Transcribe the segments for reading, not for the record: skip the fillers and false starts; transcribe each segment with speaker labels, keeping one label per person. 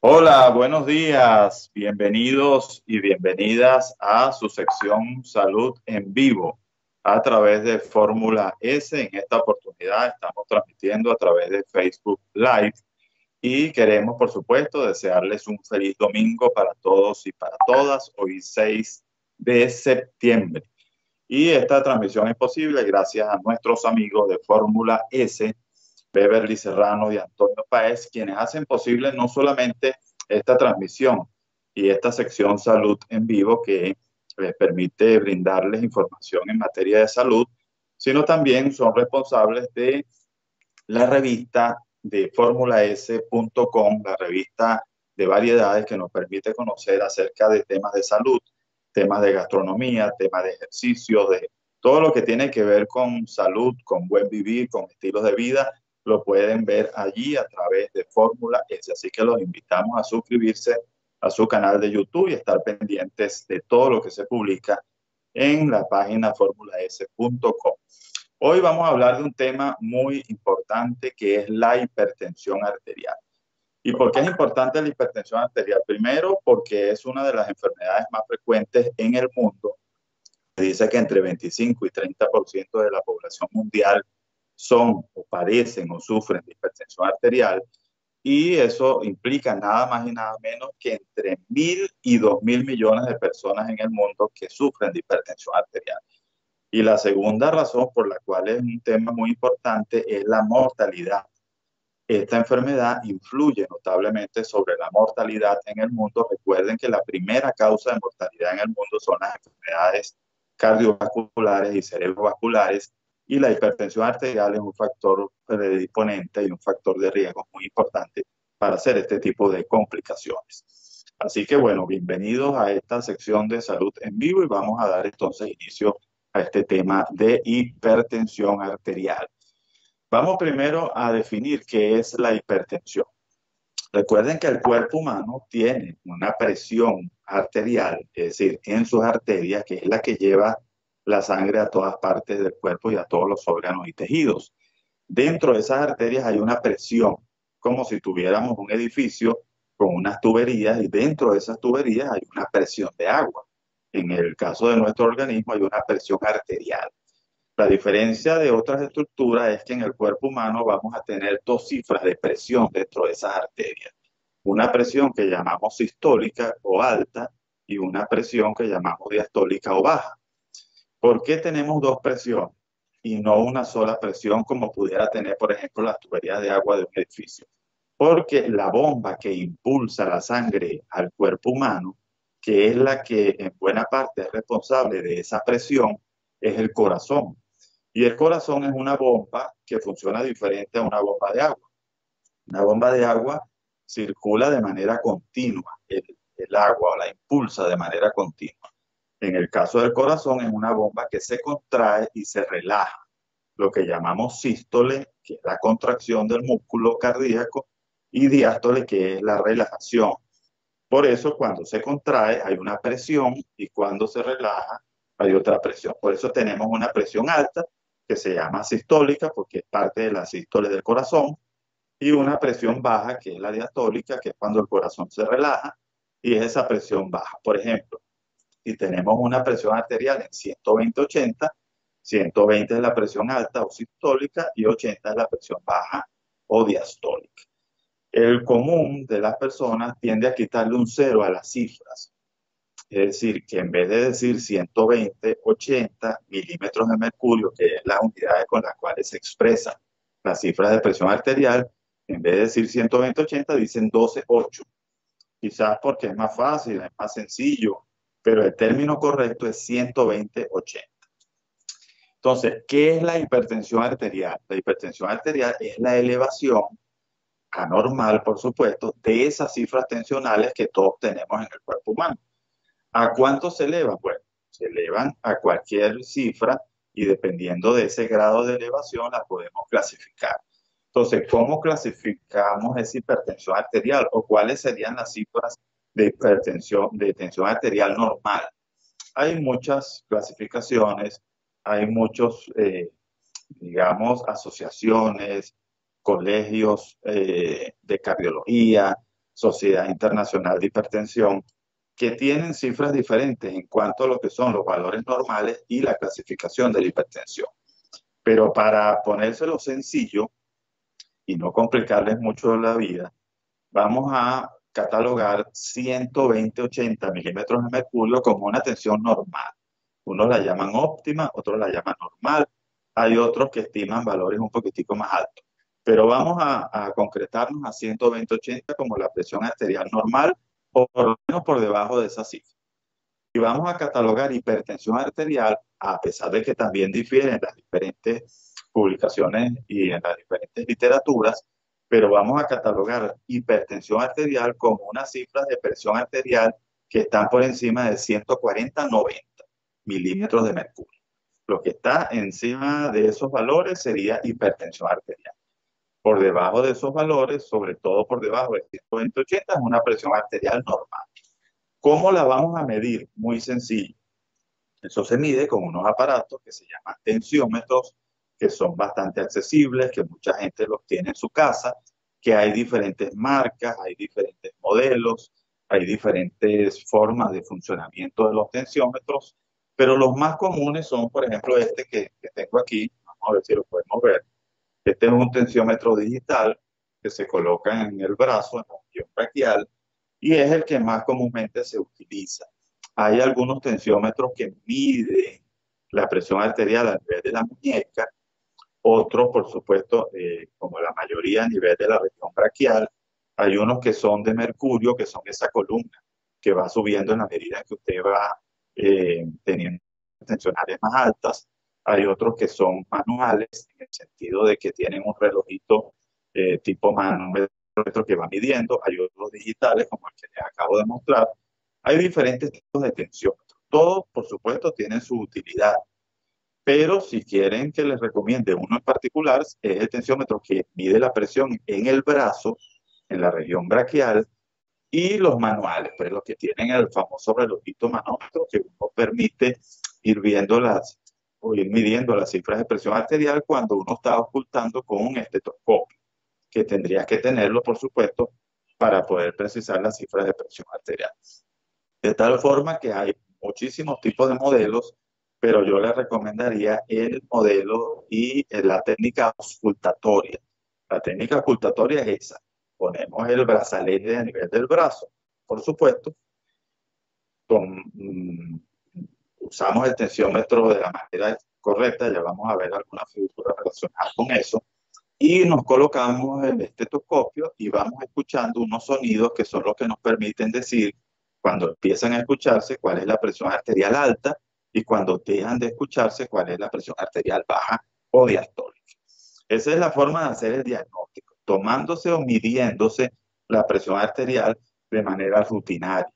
Speaker 1: Hola, buenos días, bienvenidos y bienvenidas a su sección Salud en Vivo a través de Fórmula S. En esta oportunidad estamos transmitiendo a través de Facebook Live y queremos, por supuesto, desearles un feliz domingo para todos y para todas, hoy 6 de septiembre. Y esta transmisión es posible gracias a nuestros amigos de Fórmula S, Beverly Serrano y Antonio Páez, quienes hacen posible no solamente esta transmisión y esta sección Salud en Vivo que les permite brindarles información en materia de salud, sino también son responsables de la revista de formulaS.com, la revista de variedades que nos permite conocer acerca de temas de salud, temas de gastronomía, temas de ejercicio, de todo lo que tiene que ver con salud, con buen vivir, con estilos de vida, lo pueden ver allí a través de Fórmula S. Así que los invitamos a suscribirse a su canal de YouTube y estar pendientes de todo lo que se publica en la página formulas.com. Hoy vamos a hablar de un tema muy importante que es la hipertensión arterial. ¿Y por qué es importante la hipertensión arterial? Primero, porque es una de las enfermedades más frecuentes en el mundo. Se dice que entre 25 y 30% de la población mundial son o padecen o sufren de hipertensión arterial, y eso implica nada más y nada menos que entre 1.000 y 2.000 millones de personas en el mundo que sufren de hipertensión arterial. Y la segunda razón por la cual es un tema muy importante es la mortalidad. Esta enfermedad influye notablemente sobre la mortalidad en el mundo. Recuerden que la primera causa de mortalidad en el mundo son las enfermedades cardiovasculares y cerebrovasculares, y la hipertensión arterial es un factor predisponente y un factor de riesgo muy importante para hacer este tipo de complicaciones. Así que bueno, bienvenidos a esta sección de salud en vivo y vamos a dar entonces inicio a este tema de hipertensión arterial. Vamos primero a definir qué es la hipertensión. Recuerden que el cuerpo humano tiene una presión arterial, es decir, en sus arterias, que es la que lleva la sangre a todas partes del cuerpo y a todos los órganos y tejidos. Dentro de esas arterias hay una presión, como si tuviéramos un edificio con unas tuberías, y dentro de esas tuberías hay una presión de agua. En el caso de nuestro organismo hay una presión arterial. La diferencia de otras estructuras es que en el cuerpo humano vamos a tener dos cifras de presión dentro de esas arterias. Una presión que llamamos sistólica o alta y una presión que llamamos diastólica o baja. ¿Por qué tenemos dos presiones y no una sola presión como pudiera tener, por ejemplo, las tuberías de agua de un edificio? Porque la bomba que impulsa la sangre al cuerpo humano, que es la que en buena parte es responsable de esa presión, es el corazón. Y el corazón es una bomba que funciona diferente a una bomba de agua. Una bomba de agua circula de manera continua, el agua o la impulsa de manera continua. En el caso del corazón es una bomba que se contrae y se relaja, lo que llamamos sístole, que es la contracción del músculo cardíaco, y diástole, que es la relajación. Por eso cuando se contrae hay una presión y cuando se relaja hay otra presión. Por eso tenemos una presión alta que se llama sistólica porque es parte de la sístole del corazón, y una presión baja que es la diastólica, que es cuando el corazón se relaja y es esa presión baja. Por ejemplo, si tenemos una presión arterial en 120/80, 120 es la presión alta o sistólica y 80 es la presión baja o diastólica. El común de las personas tiende a quitarle un cero a las cifras. Es decir, que en vez de decir 120, 80 milímetros de mercurio, que es la unidad con las cuales se expresan las cifras de presión arterial, en vez de decir 120, 80, dicen 12, 8. Quizás porque es más fácil, es más sencillo, pero el término correcto es 120, 80. Entonces, ¿qué es la hipertensión arterial? La hipertensión arterial es la elevación anormal, por supuesto, de esas cifras tensionales que todos tenemos en el cuerpo humano. ¿A cuánto se elevan? Bueno, se elevan a cualquier cifra y dependiendo de ese grado de elevación la podemos clasificar. Entonces, ¿cómo clasificamos esa hipertensión arterial o cuáles serían las cifras de hipertensión, de tensión arterial normal? Hay muchas clasificaciones, hay muchos, asociaciones, colegios de cardiología, Sociedad Internacional de Hipertensión, que tienen cifras diferentes en cuanto a lo que son los valores normales y la clasificación de la hipertensión. Pero para ponérselo sencillo y no complicarles mucho la vida, vamos a catalogar 120-80 milímetros de mercurio como una tensión normal. Unos la llaman óptima, otros la llaman normal. Hay otros que estiman valores un poquitico más altos. Pero vamos a concretarnos a 120-80 como la presión arterial normal, o por lo menos por debajo de esa cifra. Y vamos a catalogar hipertensión arterial, a pesar de que también difieren en las diferentes publicaciones y en las diferentes literaturas, pero vamos a catalogar hipertensión arterial como unas cifras de presión arterial que están por encima de 140-90 milímetros de mercurio. Lo que está encima de esos valores sería hipertensión arterial. Por debajo de esos valores, sobre todo por debajo de 120-80, es una presión arterial normal. ¿Cómo la vamos a medir? Muy sencillo. Eso se mide con unos aparatos que se llaman tensiómetros, que son bastante accesibles, que mucha gente los tiene en su casa, que hay diferentes marcas, hay diferentes modelos, hay diferentes formas de funcionamiento de los tensiómetros, pero los más comunes son, por ejemplo, este que tengo aquí. Vamos a ver si lo podemos ver. Este es un tensiómetro digital que se coloca en el brazo, en la región braquial, y es el que más comúnmente se utiliza. Hay algunos tensiómetros que miden la presión arterial a nivel de la muñeca, otros, por supuesto, como la mayoría a nivel de la región braquial. Hay unos que son de mercurio, que son esa columna que va subiendo en la medida que usted va teniendo tensionales más altas. Hay otros que son manuales, en el sentido de que tienen un relojito tipo manómetro que va midiendo. Hay otros digitales, como el que les acabo de mostrar. Hay diferentes tipos de tensiómetros. Todos, por supuesto, tienen su utilidad. Pero si quieren que les recomiende uno en particular, es el tensiómetro que mide la presión en el brazo, en la región braquial, y los manuales, pues los que tienen el famoso relojito manómetro que uno permite ir viendo o ir midiendo las cifras de presión arterial cuando uno está ocultando con un estetoscopio, que tendrías que tenerlo, por supuesto, para poder precisar las cifras de presión arterial. De tal forma que hay muchísimos tipos de modelos, pero yo les recomendaría el modelo y la técnica auscultatoria. La técnica auscultatoria es esa. Ponemos el brazalete a nivel del brazo, por supuesto. Con, usamos el tensiómetro de la manera correcta, ya vamos a ver algunas figuras relacionadas con eso. Y nos colocamos el estetoscopio y vamos escuchando unos sonidos que son los que nos permiten decir, cuando empiezan a escucharse, cuál es la presión arterial alta, y cuando dejan de escucharse, cuál es la presión arterial baja o diastólica. Esa es la forma de hacer el diagnóstico, tomándose o midiéndose la presión arterial de manera rutinaria.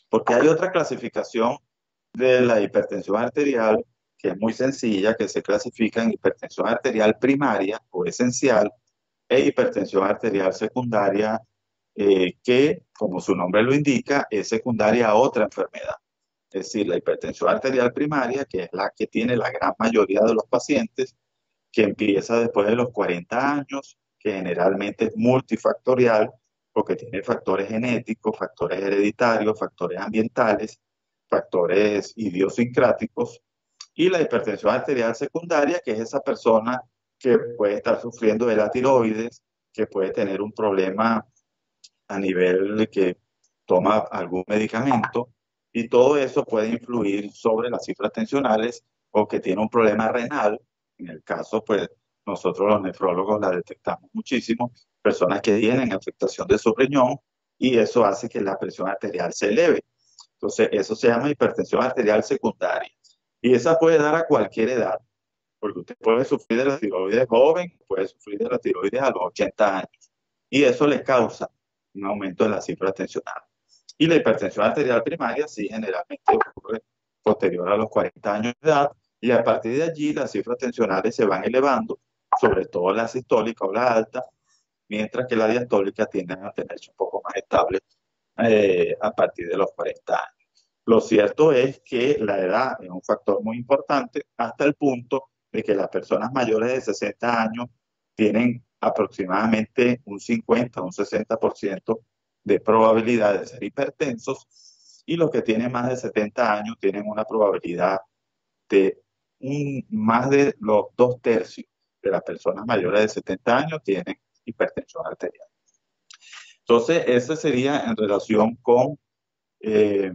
Speaker 1: Porque hay otra clasificación de la hipertensión arterial que es muy sencilla, que se clasifica en hipertensión arterial primaria o esencial e hipertensión arterial secundaria, que, como su nombre lo indica, es secundaria a otra enfermedad. Es decir, la hipertensión arterial primaria, que es la que tiene la gran mayoría de los pacientes, que empieza después de los 40 años, que generalmente es multifactorial, porque tiene factores genéticos, factores hereditarios, factores ambientales, factores idiosincráticos, y la hipertensión arterial secundaria, que es esa persona que puede estar sufriendo de la tiroides, que puede tener un problema a nivel de que toma algún medicamento, y todo eso puede influir sobre las cifras tensionales, o que tiene un problema renal. En el caso, pues nosotros los nefrólogos la detectamos muchísimo, personas que tienen afectación de su riñón, y eso hace que la presión arterial se eleve. Entonces, eso se llama hipertensión arterial secundaria. Y esa puede dar a cualquier edad, porque usted puede sufrir de la tiroides joven, puede sufrir de la tiroides a los 80 años. Y eso le causa un aumento de las cifras tensionales. Y la hipertensión arterial primaria sí generalmente ocurre posterior a los 40 años de edad, y a partir de allí las cifras tensionales se van elevando, sobre todo la sistólica o la alta, mientras que la diastólica tiende a mantenerse un poco más estable a partir de los 40 años. Lo cierto es que la edad es un factor muy importante, hasta el punto de que las personas mayores de 60 años tienen aproximadamente un 50, un 60% de probabilidad de ser hipertensos, y los que tienen más de 70 años tienen una probabilidad de más de los 2/3 de las personas mayores de 70 años tienen hipertensión arterial. Entonces, ese sería en relación con eh,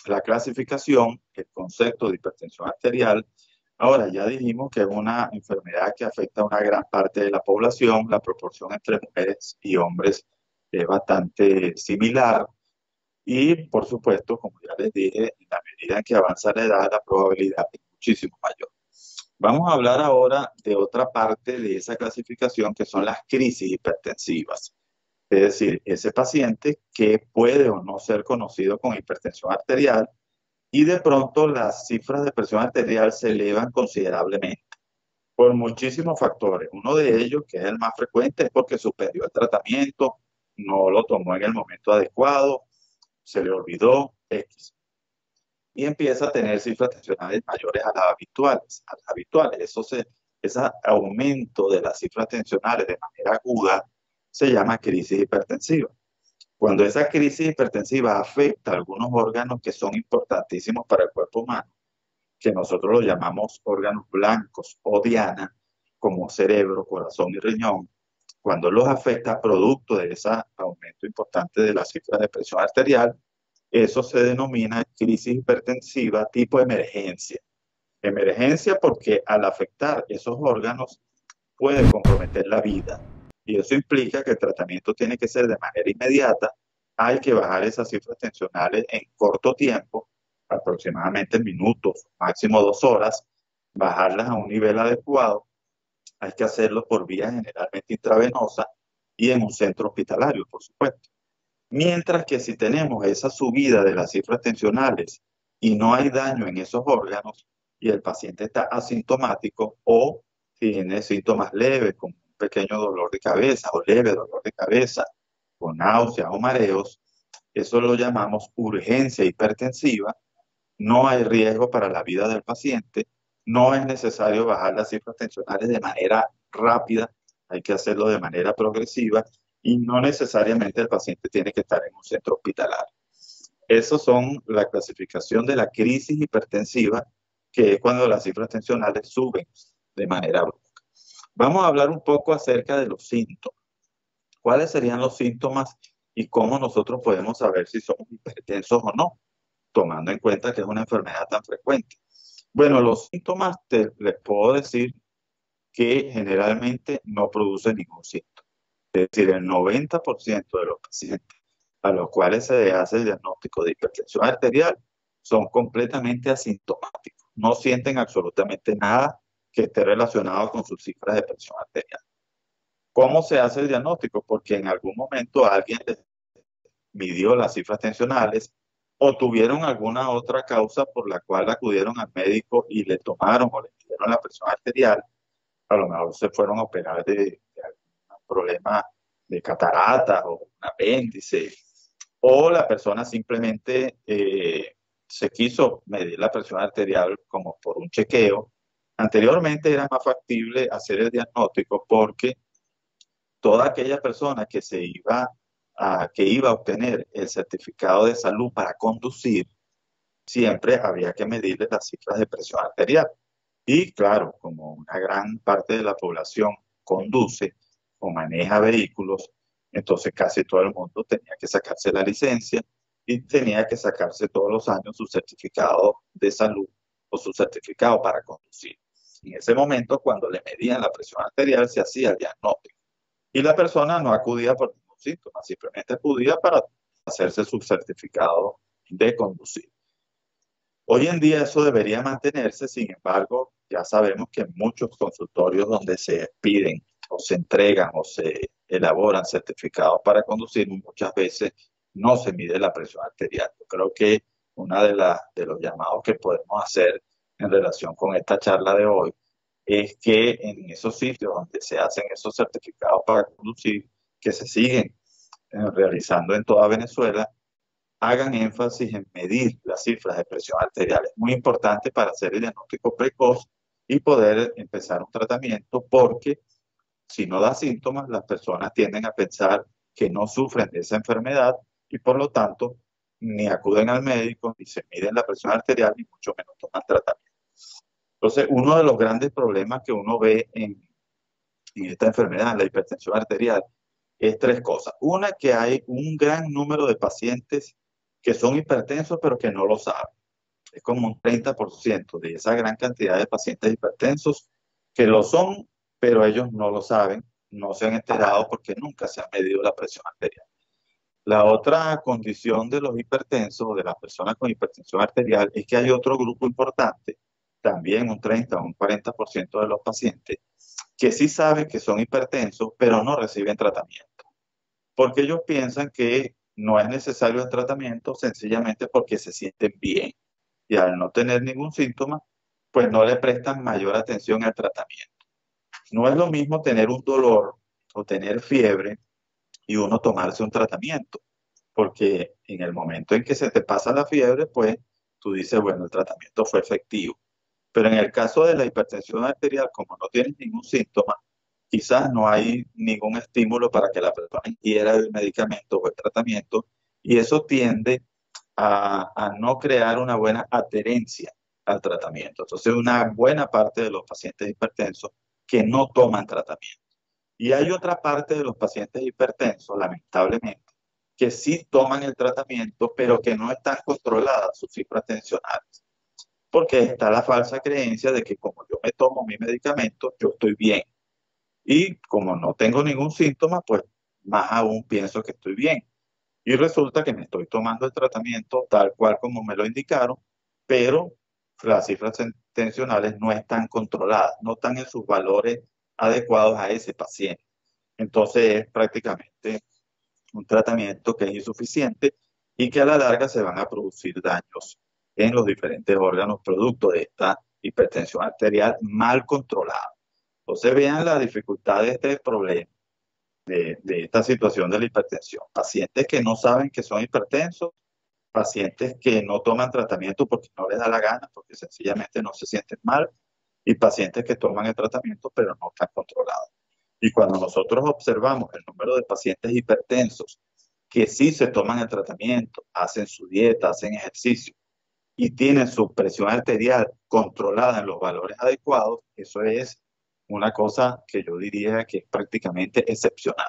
Speaker 1: la clasificación, el concepto de hipertensión arterial. Ahora, ya dijimos que es una enfermedad que afecta a una gran parte de la población. La proporción entre mujeres y hombres es bastante similar. Y, por supuesto, como ya les dije, en la medida en que avanza la edad, la probabilidad es muchísimo mayor. Vamos a hablar ahora de otra parte de esa clasificación, que son las crisis hipertensivas. Es decir, ese paciente que puede o no ser conocido con hipertensión arterial y de pronto las cifras de presión arterial se elevan considerablemente por muchísimos factores. Uno de ellos, que es el más frecuente, es porque suspendió el tratamiento, no lo tomó en el momento adecuado, se le olvidó X. Y empieza a tener cifras tensionales mayores a las habituales. Ese aumento de las cifras tensionales de manera aguda se llama crisis hipertensiva. Cuando esa crisis hipertensiva afecta a algunos órganos que son importantísimos para el cuerpo humano, que nosotros los llamamos órganos blancos o diana, como cerebro, corazón y riñón, cuando los afecta producto de ese aumento importante de las cifras de presión arterial, eso se denomina crisis hipertensiva tipo emergencia. Emergencia porque al afectar esos órganos puede comprometer la vida. Y eso implica que el tratamiento tiene que ser de manera inmediata. Hay que bajar esas cifras tensionales en corto tiempo, aproximadamente minutos, máximo 2 horas, bajarlas a un nivel adecuado. Hay que hacerlo por vía generalmente intravenosa y en un centro hospitalario, por supuesto. Mientras que si tenemos esa subida de las cifras tensionales y no hay daño en esos órganos y el paciente está asintomático o tiene síntomas leves como un pequeño dolor de cabeza o leve dolor de cabeza, con náuseas o mareos, eso lo llamamos urgencia hipertensiva. No hay riesgo para la vida del paciente, no es necesario bajar las cifras tensionales de manera rápida, hay que hacerlo de manera progresiva y no necesariamente el paciente tiene que estar en un centro hospitalario. Esas son la clasificación de la crisis hipertensiva, que es cuando las cifras tensionales suben de manera brusca. Vamos a hablar un poco acerca de los síntomas. ¿Cuáles serían los síntomas y cómo nosotros podemos saber si somos hipertensos o no, tomando en cuenta que es una enfermedad tan frecuente? Bueno, los síntomas les puedo decir que generalmente no producen ningún síntoma. Es decir, el 90% de los pacientes a los cuales se les hace el diagnóstico de hipertensión arterial son completamente asintomáticos. No sienten absolutamente nada que esté relacionado con sus cifras de presión arterial. ¿Cómo se hace el diagnóstico? Porque en algún momento alguien les midió las cifras tensionales o tuvieron alguna otra causa por la cual acudieron al médico y le tomaron o le midieron la presión arterial. A lo mejor se fueron a operar de algún problema de catarata o un apéndice, o la persona simplemente se quiso medir la presión arterial como por un chequeo. Anteriormente era más factible hacer el diagnóstico porque toda aquella persona que iba a obtener el certificado de salud para conducir, siempre había que medirle las cifras de presión arterial. Y claro, como una gran parte de la población conduce o maneja vehículos, entonces casi todo el mundo tenía que sacarse la licencia y tenía que sacarse todos los años su certificado de salud o su certificado para conducir. En ese momento, cuando le medían la presión arterial, se hacía el diagnóstico. Y la persona no acudía por ningún síntoma, simplemente acudía para hacerse su certificado de conducir. Hoy en día eso debería mantenerse, sin embargo, ya sabemos que en muchos consultorios donde se piden o se entregan o se elaboran certificados para conducir, muchas veces no se mide la presión arterial. Yo creo que uno de los llamados que podemos hacer en relación con esta charla de hoy es que en esos sitios donde se hacen esos certificados para conducir, que se siguen realizando en toda Venezuela, hagan énfasis en medir las cifras de presión arterial. Es muy importante para hacer el diagnóstico precoz y poder empezar un tratamiento, porque si no da síntomas, las personas tienden a pensar que no sufren de esa enfermedad y por lo tanto ni acuden al médico, ni se miden la presión arterial, ni mucho menos toman tratamiento. Entonces, uno de los grandes problemas que uno ve en esta enfermedad, la hipertensión arterial, es tres cosas. Una, que hay un gran número de pacientes que son hipertensos pero que no lo saben. Es como un 30% de esa gran cantidad de pacientes hipertensos que lo son, pero ellos no lo saben, no se han enterado porque nunca se ha medido la presión arterial. La otra condición de los hipertensos o de las personas con hipertensión arterial es que hay otro grupo importante, también un 30 o un 40% de los pacientes, que sí saben que son hipertensos, pero no reciben tratamiento, porque ellos piensan que no es necesario el tratamiento sencillamente porque se sienten bien y al no tener ningún síntoma, pues no le prestan mayor atención al tratamiento. No es lo mismo tener un dolor o tener fiebre y uno tomarse un tratamiento, porque en el momento en que se te pasa la fiebre, pues tú dices, bueno, el tratamiento fue efectivo. Pero en el caso de la hipertensión arterial, como no tienes ningún síntoma, quizás no hay ningún estímulo para que la persona ingiera el medicamento o el tratamiento, y eso tiende a no crear una buena adherencia al tratamiento. Entonces, una buena parte de los pacientes hipertensos que no toman tratamiento. Y hay otra parte de los pacientes hipertensos, lamentablemente, que sí toman el tratamiento, pero que no están controladas sus cifras tensionales. Porque está la falsa creencia de que como yo me tomo mi medicamento, yo estoy bien. Y como no tengo ningún síntoma, pues más aún pienso que estoy bien. Y resulta que me estoy tomando el tratamiento tal cual como me lo indicaron, pero las cifras tensionales no están controladas, no están en sus valores adecuados a ese paciente. Entonces es prácticamente un tratamiento que es insuficiente y que a la larga se van a producir daños en los diferentes órganos producto de esta hipertensión arterial mal controlada. Entonces vean la dificultad de este problema, de esta situación de la hipertensión. Pacientes que no saben que son hipertensos, pacientes que no toman tratamiento porque no les da la gana, porque sencillamente no se sienten mal, y pacientes que toman el tratamiento pero no están controlados. Y cuando nosotros observamos el número de pacientes hipertensos que sí se toman el tratamiento, hacen su dieta, hacen ejercicio y tienen su presión arterial controlada en los valores adecuados, eso es una cosa que yo diría que es prácticamente excepcional.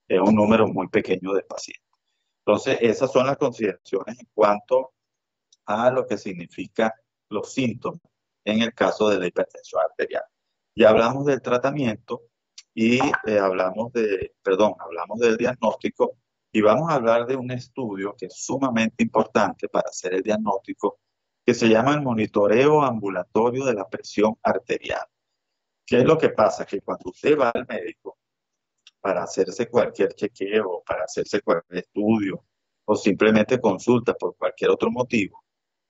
Speaker 1: Es un número muy pequeño de pacientes. Entonces, esas son las consideraciones en cuanto a lo que significa los síntomas en el caso de la hipertensión arterial. Ya hablamos del tratamiento y hablamos del diagnóstico y vamos a hablar de un estudio que es sumamente importante para hacer el diagnóstico, que se llama el monitoreo ambulatorio de la presión arterial. ¿Qué es lo que pasa? Que cuando usted va al médico para hacerse cualquier chequeo, para hacerse cualquier estudio o simplemente consulta por cualquier otro motivo,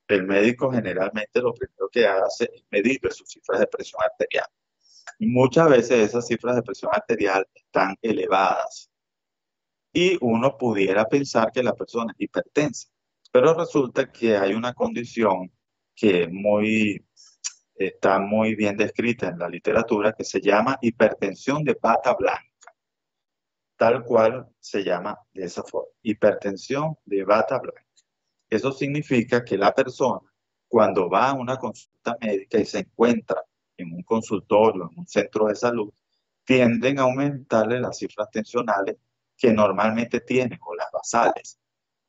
Speaker 1: el médico generalmente lo primero que hace es medirle sus cifras de presión arterial. Muchas veces esas cifras de presión arterial están elevadas y uno pudiera pensar que la persona es hipertensa, pero resulta que hay una condición que está muy bien descrita en la literatura que se llama hipertensión de bata blanca, tal cual se llama de esa forma, hipertensión de bata blanca. Eso significa que la persona, cuando va a una consulta médica y se encuentra en un consultorio, en un centro de salud, tienden a aumentarle las cifras tensionales que normalmente tienen o las basales.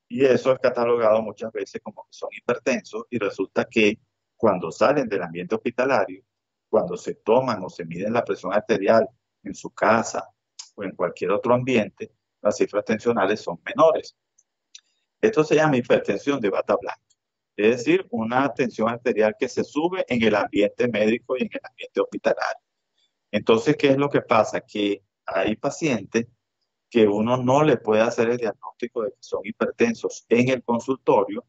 Speaker 1: Y eso es catalogado muchas veces como que son hipertensos y resulta que cuando salen del ambiente hospitalario, cuando se toman o se miden la presión arterial en su casa o en cualquier otro ambiente, las cifras tensionales son menores. Esto se llama hipertensión de bata blanca, es decir, una tensión arterial que se sube en el ambiente médico y en el ambiente hospitalario. Entonces, ¿qué es lo que pasa? Que hay pacientes que uno no le puede hacer el diagnóstico de que son hipertensos en el consultorio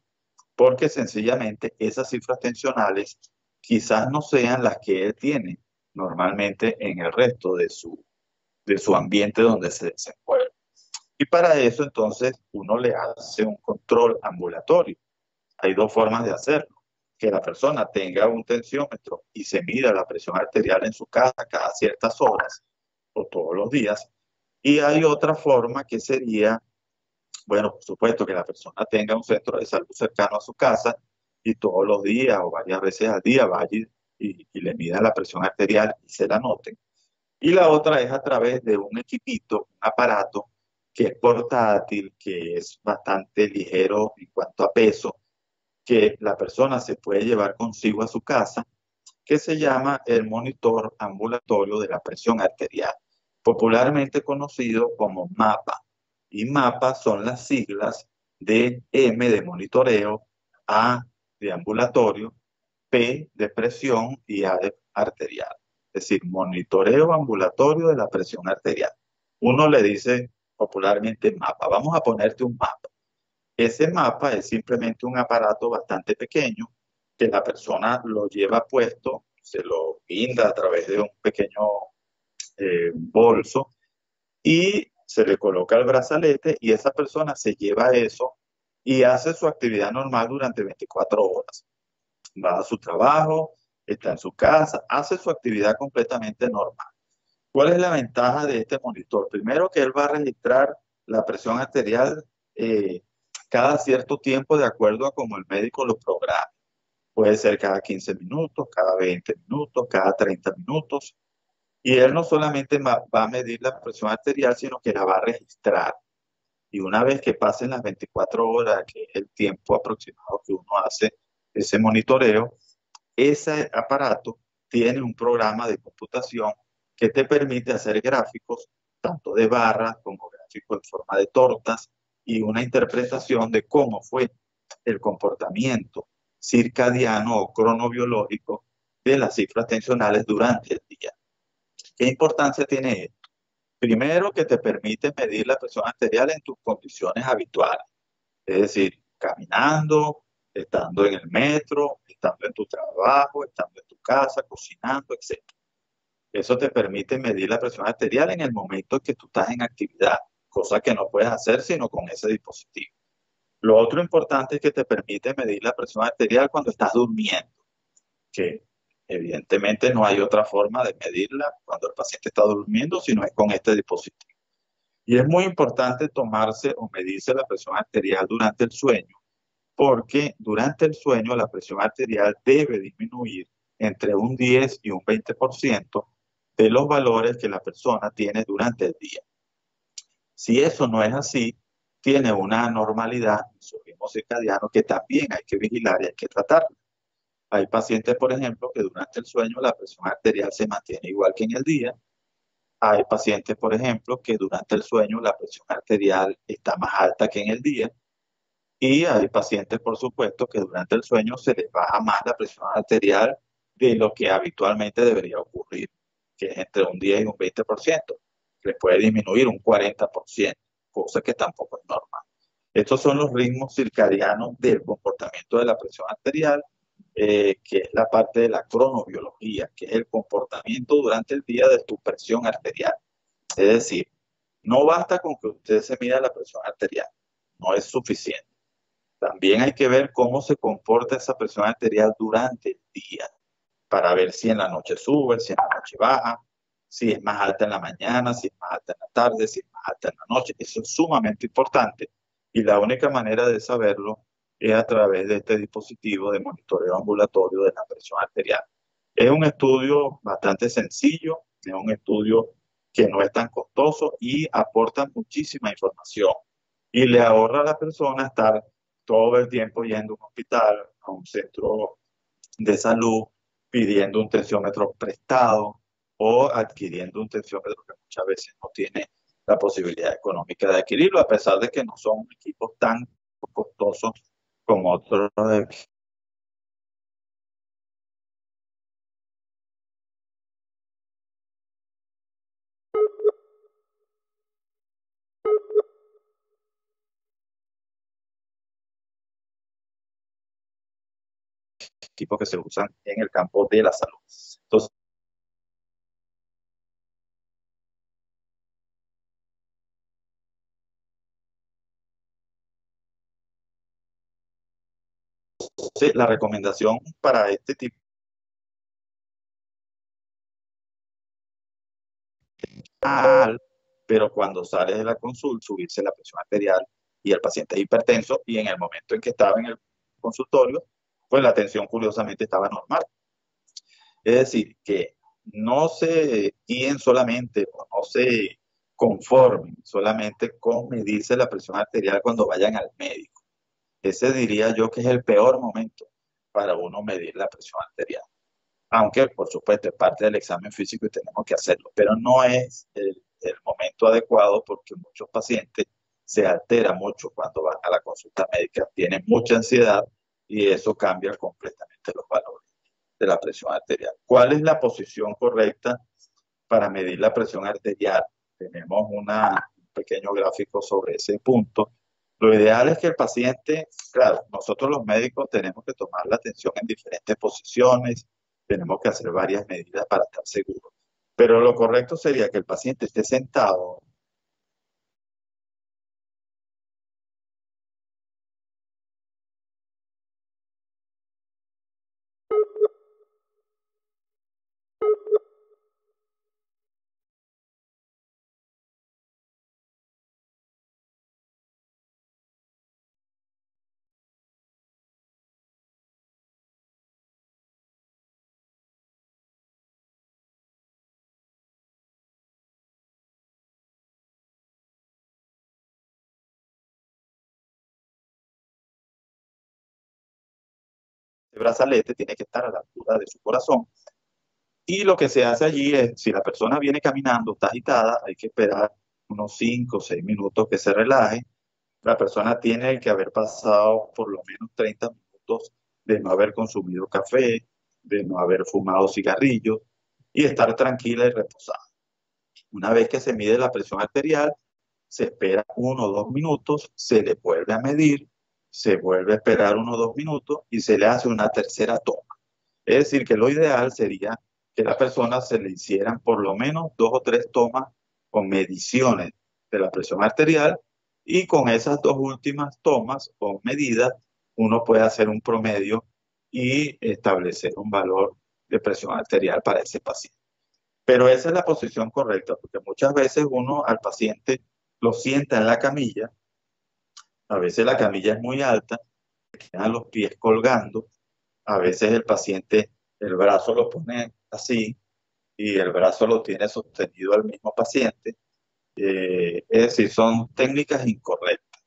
Speaker 1: porque sencillamente esas cifras tensionales quizás no sean las que él tiene normalmente en el resto de su ambiente donde se desenvuelve. Y para eso entonces uno le hace un control ambulatorio. Hay dos formas de hacerlo. Que la persona tenga un tensiómetro y se mida la presión arterial en su casa cada ciertas horas o todos los días. Y hay otra forma que sería, bueno, por supuesto, que la persona tenga un centro de salud cercano a su casa y todos los días o varias veces al día vaya y le mida la presión arterial y se la noten. Y la otra es a través de un equipito, un aparato que es portátil, que es bastante ligero en cuanto a peso, que la persona se puede llevar consigo a su casa, que se llama el monitor ambulatorio de la presión arterial, popularmente conocido como MAPA. Y MAPA son las siglas de M de monitoreo, A de ambulatorio, P de presión y A de arterial. Es decir, monitoreo ambulatorio de la presión arterial. Uno le dice popularmente MAPA. Vamos a ponerte un mapa. Ese mapa es simplemente un aparato bastante pequeño que la persona lo lleva puesto, se lo guinda a través de un pequeño bolso y se le coloca el brazalete y esa persona se lleva eso y hace su actividad normal durante 24 horas. Va a su trabajo, está en su casa, hace su actividad completamente normal. ¿Cuál es la ventaja de este monitor? Primero que él va a registrar la presión arterial eh, cada cierto tiempo de acuerdo a como el médico lo programa. Puede ser cada 15 minutos, cada 20 minutos, cada 30 minutos. Y él no solamente va a medir la presión arterial, sino que la va a registrar. Y una vez que pasen las 24 horas, que es el tiempo aproximado que uno hace ese monitoreo, ese aparato tiene un programa de computación que te permite hacer gráficos, tanto de barras como gráficos en forma de tortas, y una interpretación de cómo fue el comportamiento circadiano o cronobiológico de las cifras tensionales durante el día. ¿Qué importancia tiene esto? Primero, que te permite medir la presión arterial en tus condiciones habituales, es decir, caminando, estando en el metro, estando en tu trabajo, estando en tu casa, cocinando, etc. Eso te permite medir la presión arterial en el momento en que tú estás en actividad, cosa que no puedes hacer sino con ese dispositivo. Lo otro importante es que te permite medir la presión arterial cuando estás durmiendo, que evidentemente no hay otra forma de medirla cuando el paciente está durmiendo, sino es con este dispositivo. Y es muy importante tomarse o medirse la presión arterial durante el sueño, porque durante el sueño la presión arterial debe disminuir entre un 10 y un 20% de los valores que la persona tiene durante el día. Si eso no es así, tiene una anormalidad en su ritmo circadiano que también hay que vigilar y hay que tratarla. Hay pacientes, por ejemplo, que durante el sueño la presión arterial se mantiene igual que en el día. Hay pacientes, por ejemplo, que durante el sueño la presión arterial está más alta que en el día. Y hay pacientes, por supuesto, que durante el sueño se les baja más la presión arterial de lo que habitualmente debería ocurrir, que es entre un 10 y un 20%. Les puede disminuir un 40%, cosa que tampoco es normal. Estos son los ritmos circadianos del comportamiento de la presión arterial, que es la parte de la cronobiología, que es el comportamiento durante el día de tu presión arterial. Es decir, no basta con que usted se mida la presión arterial, no es suficiente. También hay que ver cómo se comporta esa presión arterial durante el día, para ver si en la noche sube, si en la noche baja, si es más alta en la mañana, si es más alta en la tarde, si es más alta en la noche. Eso es sumamente importante y la única manera de saberlo es a través de este dispositivo de monitoreo ambulatorio de la presión arterial. Es un estudio bastante sencillo, es un estudio que no es tan costoso y aporta muchísima información y le ahorra a la persona estar todo el tiempo yendo a un hospital, a un centro de salud, pidiendo un tensiómetro prestado o adquiriendo un tensiómetro que muchas veces no tiene la posibilidad económica de adquirirlo, a pesar de que no son equipos tan costosos como otros equipos que se usan en el campo de la salud. Entonces, la recomendación para este tipo pero cuando sales de la consulta, subirse la presión arterial y el paciente es hipertenso y en el momento en que estaba en el consultorio, pues la tensión curiosamente estaba normal. Es decir, que no se guíen solamente o no se conformen solamente con medirse la presión arterial cuando vayan al médico. Ese diría yo que es el peor momento para uno medir la presión arterial. Aunque, por supuesto, es parte del examen físico y tenemos que hacerlo, pero no es el momento adecuado porque muchos pacientes se alteran mucho cuando van a la consulta médica, tienen mucha ansiedad y eso cambia completamente los valores de la presión arterial. ¿Cuál es la posición correcta para medir la presión arterial? Tenemos un pequeño gráfico sobre ese punto. Lo ideal es que el paciente, claro, nosotros los médicos tenemos que tomar la atención en diferentes posiciones, tenemos que hacer varias medidas para estar seguros. Pero lo correcto sería que el paciente esté sentado. El brazalete tiene que estar a la altura de su corazón. Y lo que se hace allí es, si la persona viene caminando, está agitada, hay que esperar unos 5 o 6 minutos que se relaje. La persona tiene que haber pasado por lo menos 30 minutos de no haber consumido café, de no haber fumado cigarrillos y estar tranquila y reposada. Una vez que se mide la presión arterial, se espera 1 o 2 minutos, se le vuelve a medir, se vuelve a esperar 1 o 2 minutos y se le hace una tercera toma. Es decir, que lo ideal sería que la persona se le hicieran por lo menos 2 o 3 tomas con mediciones de la presión arterial y con esas 2 últimas tomas o medidas uno puede hacer un promedio y establecer un valor de presión arterial para ese paciente. Pero esa es la posición correcta, porque muchas veces uno al paciente lo sienta en la camilla, a veces la camilla es muy alta, quedan los pies colgando, a veces el paciente el brazo lo pone así y el brazo lo tiene sostenido al mismo paciente. Es decir, son técnicas incorrectas.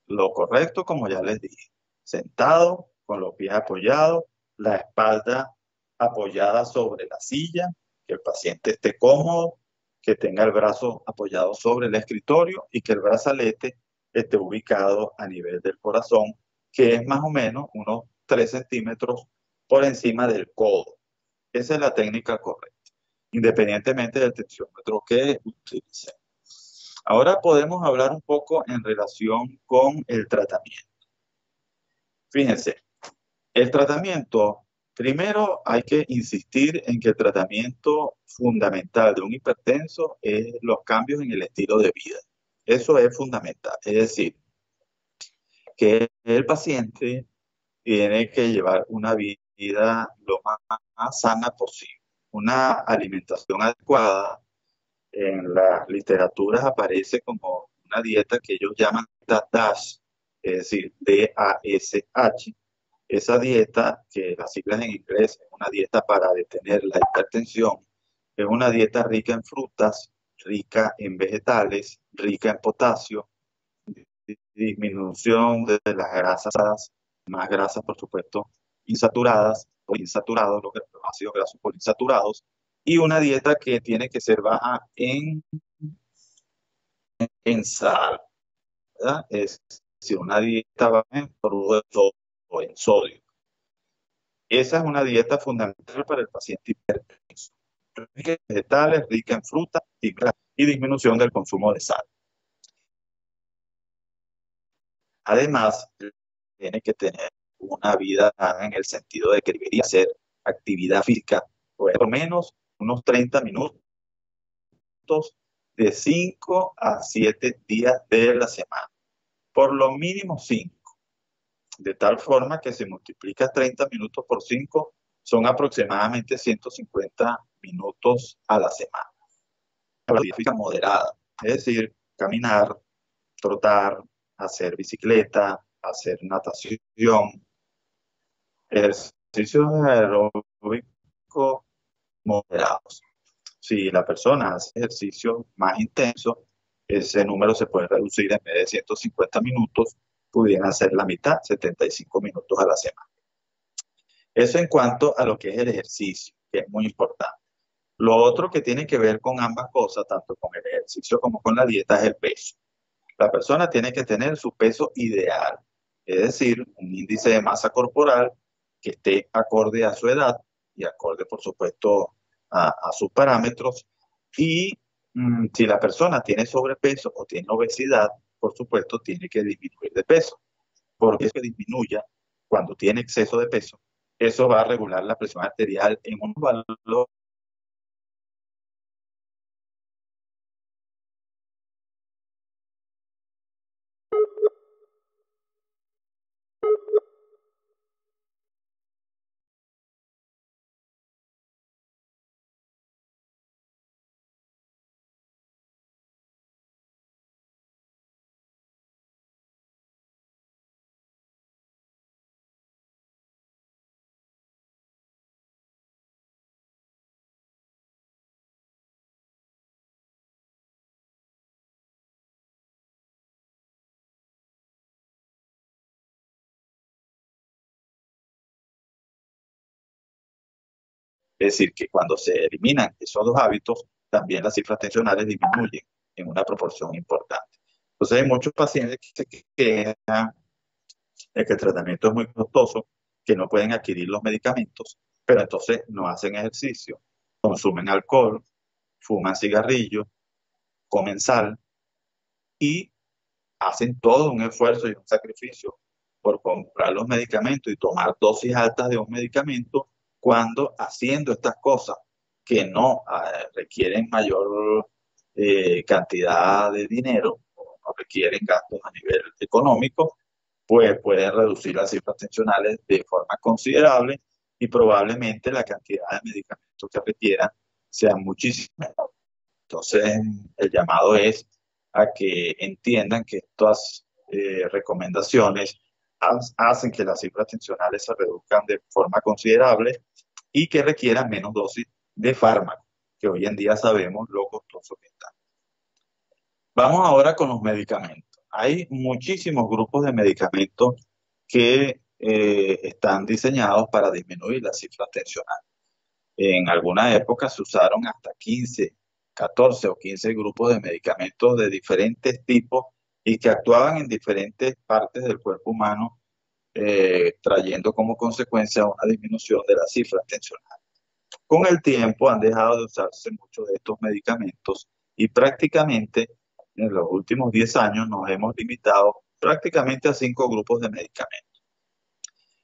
Speaker 1: Lo correcto, como ya les dije, sentado, con los pies apoyados, la espalda apoyada sobre la silla, que el paciente esté cómodo, que tenga el brazo apoyado sobre el escritorio y que el brazalete esté ubicado a nivel del corazón, que es más o menos unos 3 centímetros por encima del codo. Esa es la técnica correcta, independientemente del tensiómetro que utilicen. Ahora podemos hablar un poco en relación con el tratamiento. Fíjense, el tratamiento, primero hay que insistir en que el tratamiento fundamental de un hipertenso es los cambios en el estilo de vida. Eso es fundamental. Es decir, que el paciente tiene que llevar una vida lo más sana posible, una alimentación adecuada. En las literaturas aparece como una dieta que ellos llaman DASH, es decir, DASH. Esa dieta, que las siglas en inglés es una dieta para detener la hipertensión, es una dieta rica en frutas, rica en vegetales, rica en potasio, disminución de las grasas, más grasas, por supuesto, insaturadas, poliinsaturados, los ácidos grasos poliinsaturados, y una dieta que tiene que ser baja en sal, ¿verdad? Es decir, una dieta baja en cloruro o en sodio. Esa es una dieta fundamental para el paciente hipertenso. Rica en vegetales, rica en fruta y disminución del consumo de sal. Además, tiene que tener una vida sana en el sentido de que debería hacer actividad física por lo menos unos 30 minutos de 5 a 7 días de la semana. Por lo mínimo 5. De tal forma que si multiplicas 30 minutos por 5, son aproximadamente 150 minutos a la semana. Una actividad física moderada. es decir, caminar, trotar, hacer bicicleta, hacer natación, ejercicios aeróbicos moderados. Si la persona hace ejercicio más intenso, ese número se puede reducir en vez de 150 minutos, pudieran ser la mitad, 75 minutos a la semana. Eso en cuanto a lo que es el ejercicio, que es muy importante. Lo otro que tiene que ver con ambas cosas, tanto con el ejercicio como con la dieta, es el peso. La persona tiene que tener su peso ideal, es decir, un índice de masa corporal que esté acorde a su edad y acorde, por supuesto, a sus parámetros. Y si la persona tiene sobrepeso o tiene obesidad, por supuesto, tiene que disminuir de peso, porque es que disminuya cuando tiene exceso de peso. Eso va a regular la presión arterial en un valor. Es decir, que cuando se eliminan esos dos hábitos, también las cifras tensionales disminuyen en una proporción importante. Entonces hay muchos pacientes que se quejan de que el tratamiento es muy costoso, que no pueden adquirir los medicamentos, pero entonces no hacen ejercicio, consumen alcohol, fuman cigarrillos, comen sal y hacen todo un esfuerzo y un sacrificio por comprar los medicamentos y tomar dosis altas de un medicamento cuando haciendo estas cosas que no requieren mayor cantidad de dinero o no requieren gastos a nivel económico, pues pueden reducir las cifras tensionales de forma considerable y probablemente la cantidad de medicamentos que requieran sea muchísimo menor. Entonces, el llamado es a que entiendan que estas recomendaciones hacen que las cifras tensionales se reduzcan de forma considerable y que requieran menos dosis de fármaco, que hoy en día sabemos lo costoso que está. Vamos ahora con los medicamentos. Hay muchísimos grupos de medicamentos que están diseñados para disminuir las cifras tensionales. En alguna época se usaron hasta 15, 14 o 15 grupos de medicamentos de diferentes tipos y que actuaban en diferentes partes del cuerpo humano, trayendo como consecuencia una disminución de las cifras tensionales. Con el tiempo han dejado de usarse muchos de estos medicamentos y prácticamente en los últimos 10 años nos hemos limitado prácticamente a 5 grupos de medicamentos.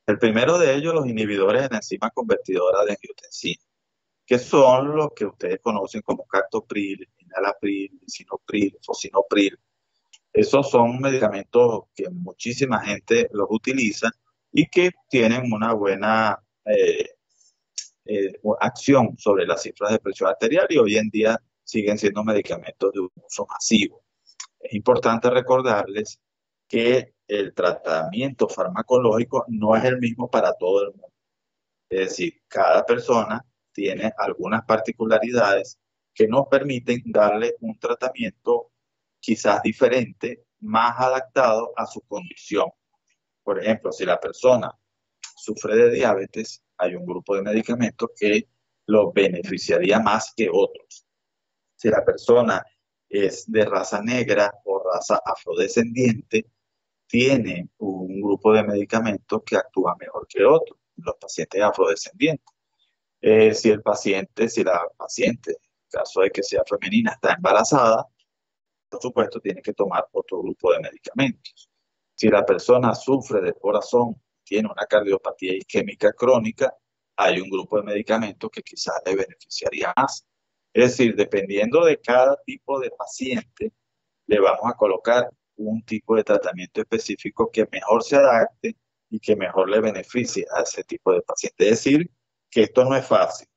Speaker 1: El primero de ellos, los inhibidores de la enzima convertidora de angiotensina, que son los que ustedes conocen como captopril, enalapril, lisinopril, fosinopril. Esos son medicamentos que muchísima gente los utiliza y que tienen una buena acción sobre las cifras de presión arterial y hoy en día siguen siendo medicamentos de uso masivo. Es importante recordarles que el tratamiento farmacológico no es el mismo para todo el mundo. Es decir, cada persona tiene algunas particularidades que nos permiten darle un tratamiento quizás diferente, más adaptado a su condición. Por ejemplo, si la persona sufre de diabetes, hay un grupo de medicamentos que lo beneficiaría más que otros. Si la persona es de raza negra o raza afrodescendiente, tiene un grupo de medicamentos que actúa mejor que otros, los pacientes afrodescendientes. Si la paciente, en caso de que sea femenina, está embarazada, por supuesto tiene que tomar otro grupo de medicamentos. Si la persona sufre del corazón, tiene una cardiopatía isquémica crónica, hay un grupo de medicamentos que quizás le beneficiaría más. Es decir, dependiendo de cada tipo de paciente, le vamos a colocar un tipo de tratamiento específico que mejor se adapte y que mejor le beneficie a ese tipo de paciente. Es decir, que esto no es fácil.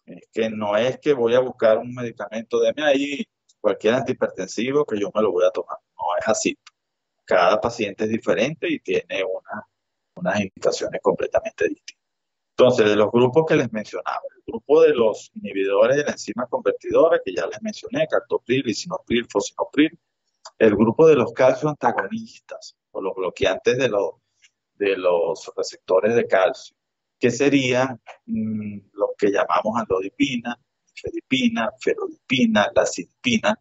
Speaker 1: Es que no es que voy a buscar un medicamento, deme ahí cualquier antihipertensivo que yo me lo voy a tomar. No es así. Cada paciente es diferente y tiene unas indicaciones completamente distintas. Entonces, de los grupos que les mencionaba, el grupo de los inhibidores de la enzima convertidora, que ya les mencioné, captopril, lisinopril, fosinopril, el grupo de los calcio antagonistas, o los bloqueantes de los receptores de calcio, que serían los que llamamos andodipina, felipina, ferodipina, lacidipina.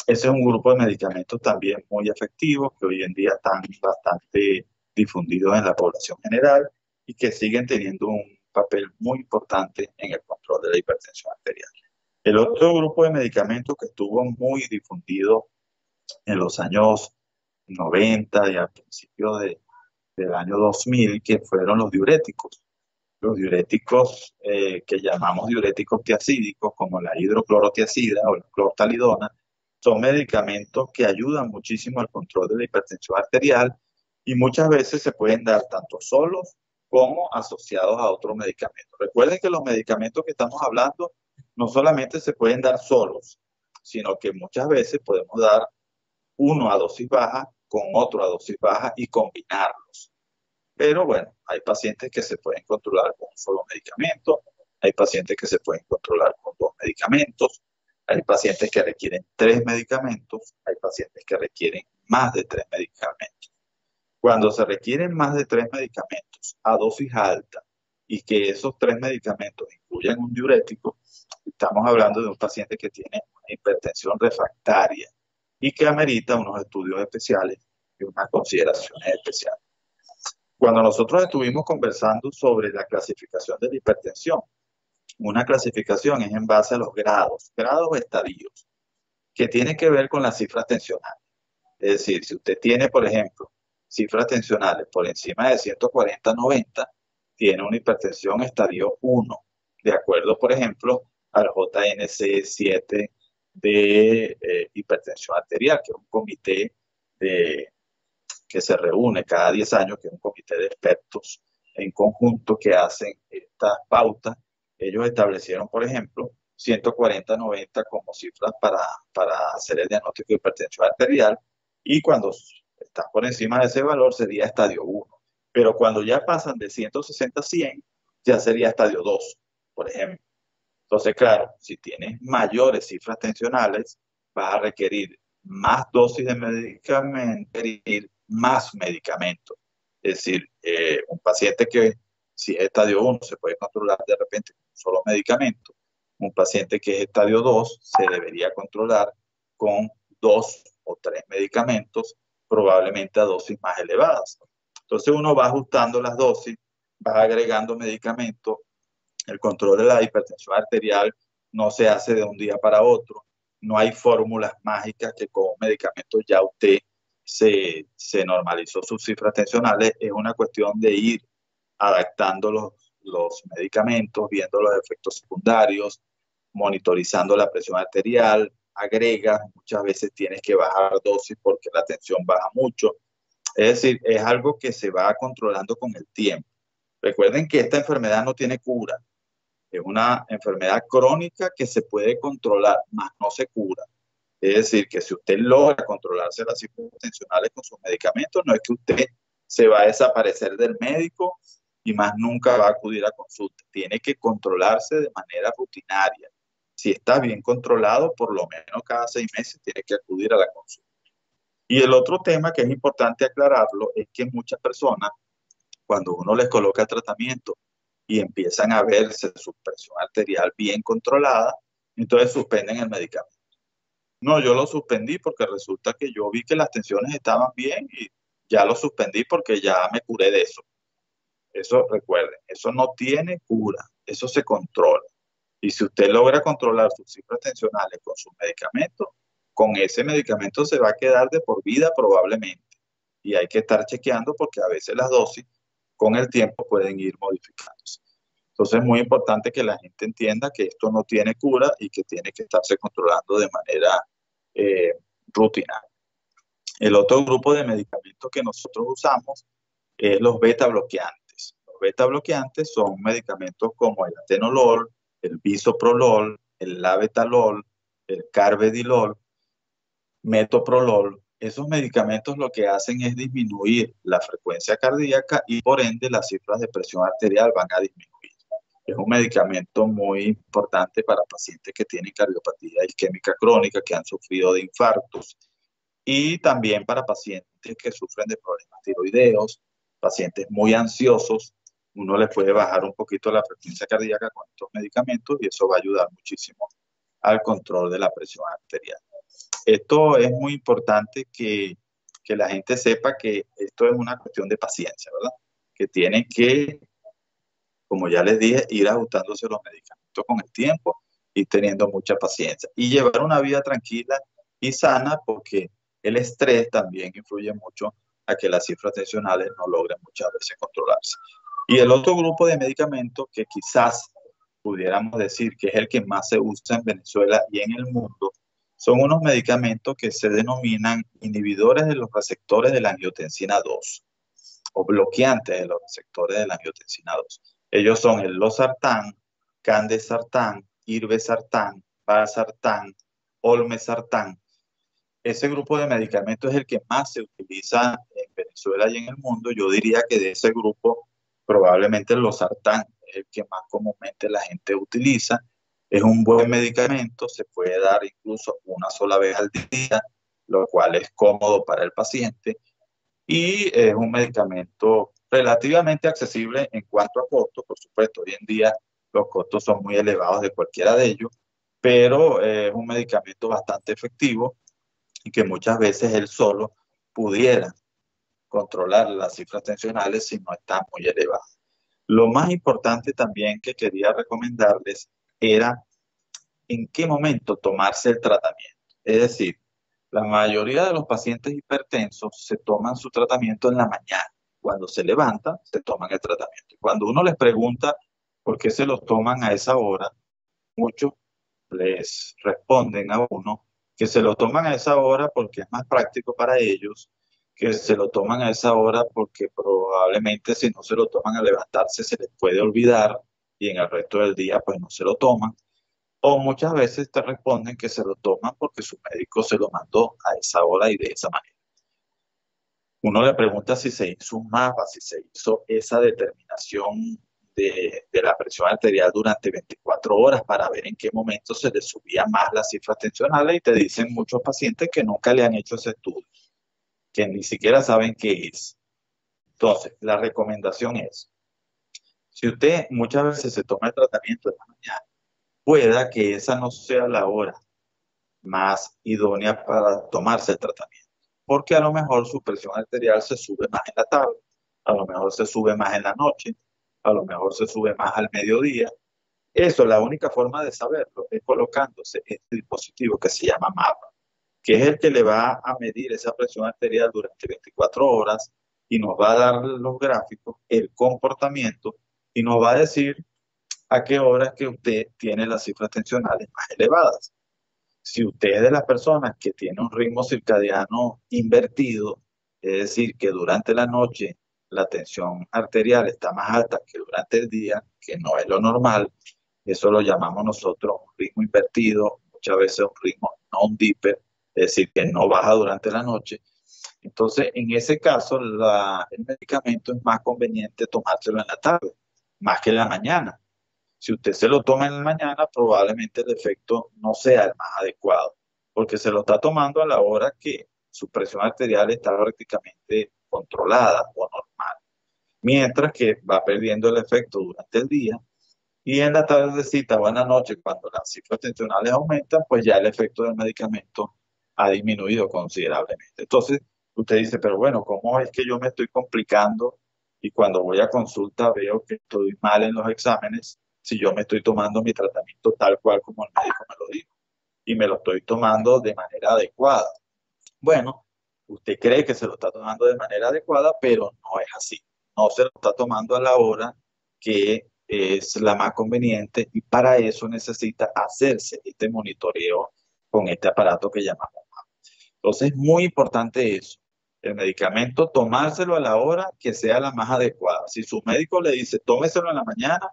Speaker 1: Ese es un grupo de medicamentos también muy efectivos que hoy en día están bastante difundidos en la población general y que siguen teniendo un papel muy importante en el control de la hipertensión arterial. El otro grupo de medicamentos que estuvo muy difundido en los años 90 y al principio del año 2000, que fueron los diuréticos. Los diuréticos que llamamos diuréticos tiacídicos, como la hidroclorotiazida o la clortalidona, son medicamentos que ayudan muchísimo al control de la hipertensión arterial y muchas veces se pueden dar tanto solos como asociados a otros medicamentos. Recuerden que los medicamentos que estamos hablando no solamente se pueden dar solos, sino que muchas veces podemos dar uno a dosis baja con otro a dosis baja y combinarlos. Pero bueno, hay pacientes que se pueden controlar con un solo medicamento, hay pacientes que se pueden controlar con dos medicamentos, hay pacientes que requieren tres medicamentos, hay pacientes que requieren más de tres medicamentos. Cuando se requieren más de tres medicamentos a dosis alta y que esos tres medicamentos incluyan un diurético, estamos hablando de un paciente que tiene una hipertensión refractaria y que amerita unos estudios especiales y unas consideraciones especiales. Cuando nosotros estuvimos conversando sobre la clasificación de la hipertensión, una clasificación es en base a los grados o estadios, que tienen que ver con las cifras tensionales. Es decir, si usted tiene, por ejemplo, cifras tensionales por encima de 140/90, tiene una hipertensión estadio 1, de acuerdo, por ejemplo, al JNC7 de hipertensión arterial, que es un comité que se reúne cada 10 años, que es un comité de expertos en conjunto que hacen estas pautas. Ellos establecieron, por ejemplo, 140/90 como cifras para hacer el diagnóstico de hipertensión arterial y cuando están por encima de ese valor sería estadio 1. Pero cuando ya pasan de 160/100, ya sería estadio 2, por ejemplo. Entonces, claro, si tienes mayores cifras tensionales, vas a requerir más dosis de medicamento, requerir más medicamentos. Es decir, un paciente que si es estadio 1 se puede controlar de repente con un solo medicamento. Un paciente que es estadio 2 se debería controlar con 2 o 3 medicamentos, probablemente a dosis más elevadas. Entonces uno va ajustando las dosis, va agregando medicamentos. El control de la hipertensión arterial no se hace de un día para otro. No hay fórmulas mágicas que con medicamentos ya usted se normalizó sus cifras tensionales. Es una cuestión de ir adaptando los medicamentos, viendo los efectos secundarios, monitorizando la presión arterial, agrega, muchas veces tienes que bajar dosis porque la tensión baja mucho. Es decir, es algo que se va controlando con el tiempo. Recuerden que esta enfermedad no tiene cura. Es una enfermedad crónica que se puede controlar, mas no se cura. Es decir, que si usted logra controlarse las cifras tensionales con sus medicamentos, no es que usted se va a desaparecer del médico y más nunca va a acudir a consulta. Tiene que controlarse de manera rutinaria. Si está bien controlado, por lo menos cada 6 meses tiene que acudir a la consulta. Y el otro tema que es importante aclararlo es que muchas personas, cuando uno les coloca tratamiento y empiezan a verse su presión arterial bien controlada, entonces suspenden el medicamento. No, yo lo suspendí porque resulta que yo vi que las tensiones estaban bien y ya lo suspendí porque ya me curé de eso. Eso, recuerden, eso no tiene cura, eso se controla. Y si usted logra controlar sus cifras tensionales con sus medicamentos, con ese medicamento se va a quedar de por vida probablemente. Y hay que estar chequeando porque a veces las dosis con el tiempo pueden ir modificándose. Entonces es muy importante que la gente entienda que esto no tiene cura y que tiene que estarse controlando de manera rutinaria. El otro grupo de medicamentos que nosotros usamos es los beta bloqueantes. Los beta bloqueantes son medicamentos como el atenolol, el bisoprolol, el labetalol, el carvedilol, metoprolol. Esos medicamentos lo que hacen es disminuir la frecuencia cardíaca y por ende las cifras de presión arterial van a disminuir. Es un medicamento muy importante para pacientes que tienen cardiopatía isquémica crónica, que han sufrido de infartos, y también para pacientes que sufren de problemas tiroideos, pacientes muy ansiosos. Uno les puede bajar un poquito la frecuencia cardíaca con estos medicamentos y eso va a ayudar muchísimo al control de la presión arterial. Esto es muy importante que la gente sepa que esto es una cuestión de paciencia, ¿verdad? Que tienen que, como ya les dije, ir ajustándose los medicamentos con el tiempo y teniendo mucha paciencia. Y llevar una vida tranquila y sana porque el estrés también influye mucho a que las cifras tensionales no logren muchas veces controlarse. Y el otro grupo de medicamentos que quizás pudiéramos decir que es el que más se usa en Venezuela y en el mundo, son unos medicamentos que se denominan inhibidores de los receptores de la angiotensina 2 o bloqueantes de los receptores de la angiotensina 2. Ellos son el losartán, candesartán, irbesartán, valsartán, olmesartán. Ese grupo de medicamentos es el que más se utiliza en Venezuela y en el mundo. Yo diría que de ese grupo probablemente el losartán es el que más comúnmente la gente utiliza. Es un buen medicamento, se puede dar incluso una sola vez al día, lo cual es cómodo para el paciente y es un medicamento relativamente accesible en cuanto a costos. Por supuesto, hoy en día los costos son muy elevados de cualquiera de ellos, pero es un medicamento bastante efectivo y que muchas veces él solo pudiera controlar las cifras tensionales si no están muy elevadas. Lo más importante también que quería recomendarles era en qué momento tomarse el tratamiento. Es decir, la mayoría de los pacientes hipertensos se toman su tratamiento en la mañana. Cuando se levantan, se toman el tratamiento. Y cuando uno les pregunta por qué se lo toman a esa hora, muchos les responden a uno que se lo toman a esa hora porque es más práctico para ellos, que se lo toman a esa hora porque probablemente si no se lo toman al levantarse se les puede olvidar y en el resto del día pues no se lo toman. O muchas veces te responden que se lo toman porque su médico se lo mandó a esa hora y de esa manera. Uno le pregunta si se hizo un mapa, si se hizo esa determinación de la presión arterial durante 24 horas para ver en qué momento se le subía más las cifras tensionales y te dicen muchos pacientes que nunca le han hecho ese estudio, que ni siquiera saben qué es. Entonces, la recomendación es, si usted muchas veces se toma el tratamiento en la mañana, pueda que esa no sea la hora más idónea para tomarse el tratamiento, porque a lo mejor su presión arterial se sube más en la tarde, a lo mejor se sube más en la noche, a lo mejor se sube más al mediodía. Eso, la única forma de saberlo es colocándose este dispositivo que se llama MAPA, que es el que le va a medir esa presión arterial durante 24 horas y nos va a dar los gráficos, el comportamiento y nos va a decir a qué horas que usted tiene las cifras tensionales más elevadas. Si usted es de las personas que tiene un ritmo circadiano invertido, es decir, que durante la noche la tensión arterial está más alta que durante el día, que no es lo normal, eso lo llamamos nosotros un ritmo invertido, muchas veces un ritmo non-dipper, es decir, que no baja durante la noche. Entonces, en ese caso, el medicamento es más conveniente tomárselo en la tarde, más que en la mañana. Si usted se lo toma en la mañana, probablemente el efecto no sea el más adecuado, porque se lo está tomando a la hora que su presión arterial está prácticamente controlada o normal, mientras que va perdiendo el efecto durante el día y en la tardecita o en la noche, cuando las cifras tensionales aumentan, pues ya el efecto del medicamento ha disminuido considerablemente. Entonces, usted dice, pero bueno, ¿cómo es que yo me estoy complicando y cuando voy a consulta veo que estoy mal en los exámenes si yo me estoy tomando mi tratamiento tal cual como el médico me lo dijo y me lo estoy tomando de manera adecuada? Bueno, usted cree que se lo está tomando de manera adecuada, pero no es así. No se lo está tomando a la hora que es la más conveniente y para eso necesita hacerse este monitoreo con este aparato que llamamos MAP. Entonces es muy importante eso. El medicamento, tomárselo a la hora que sea la más adecuada. Si su médico le dice, tómeselo en la mañana,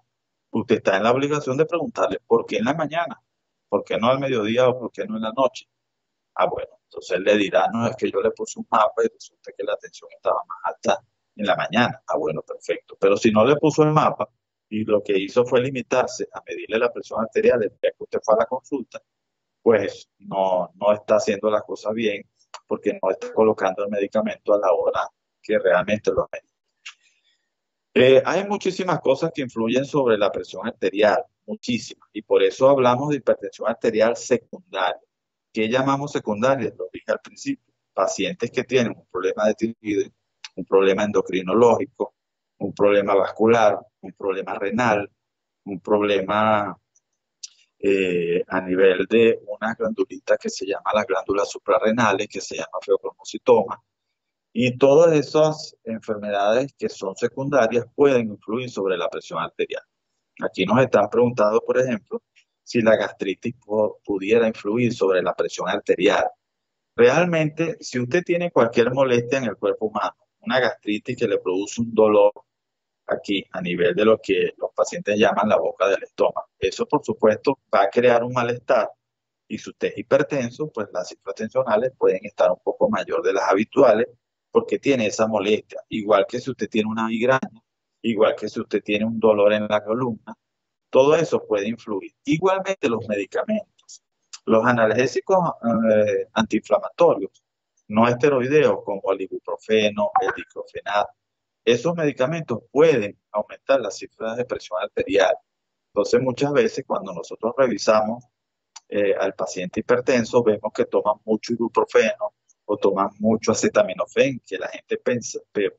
Speaker 1: usted está en la obligación de preguntarle, ¿por qué en la mañana? ¿Por qué no al mediodía o por qué no en la noche? Ah, bueno, entonces él le dirá, no, es que yo le puse un mapa y resulta que la tensión estaba más alta en la mañana. Ah, bueno, perfecto. Pero si no le puso el mapa y lo que hizo fue limitarse a medirle la presión arterial el día que usted fue a la consulta, pues no está haciendo las cosas bien porque no está colocando el medicamento a la hora que realmente lo medicó. Hay muchísimas cosas que influyen sobre la presión arterial, muchísimas, y por eso hablamos de hipertensión arterial secundaria. ¿Qué llamamos secundaria? Lo dije al principio, pacientes que tienen un problema de tiroides, un problema endocrinológico, un problema vascular, un problema renal, un problema a nivel de unas glandulitas que se llaman las glándulas suprarrenales, que se llama feocromocitoma, y todas esas enfermedades que son secundarias pueden influir sobre la presión arterial. Aquí nos están preguntando, por ejemplo, si la gastritis pudiera influir sobre la presión arterial. Realmente, si usted tiene cualquier molestia en el cuerpo humano, una gastritis que le produce un dolor aquí a nivel de lo que los pacientes llaman la boca del estómago, eso por supuesto va a crear un malestar y si usted es hipertenso, pues las cifras tensionales pueden estar un poco mayor de las habituales porque tiene esa molestia. Igual que si usted tiene una migraña, igual que si usted tiene un dolor en la columna, todo eso puede influir. Igualmente los medicamentos, los analgésicos antiinflamatorios, no esteroideos como el ibuprofeno, el diclofenac, esos medicamentos pueden aumentar las cifras de presión arterial. Entonces muchas veces cuando nosotros revisamos al paciente hipertenso, vemos que toman mucho ibuprofeno o toman mucho acetaminofén, que la gente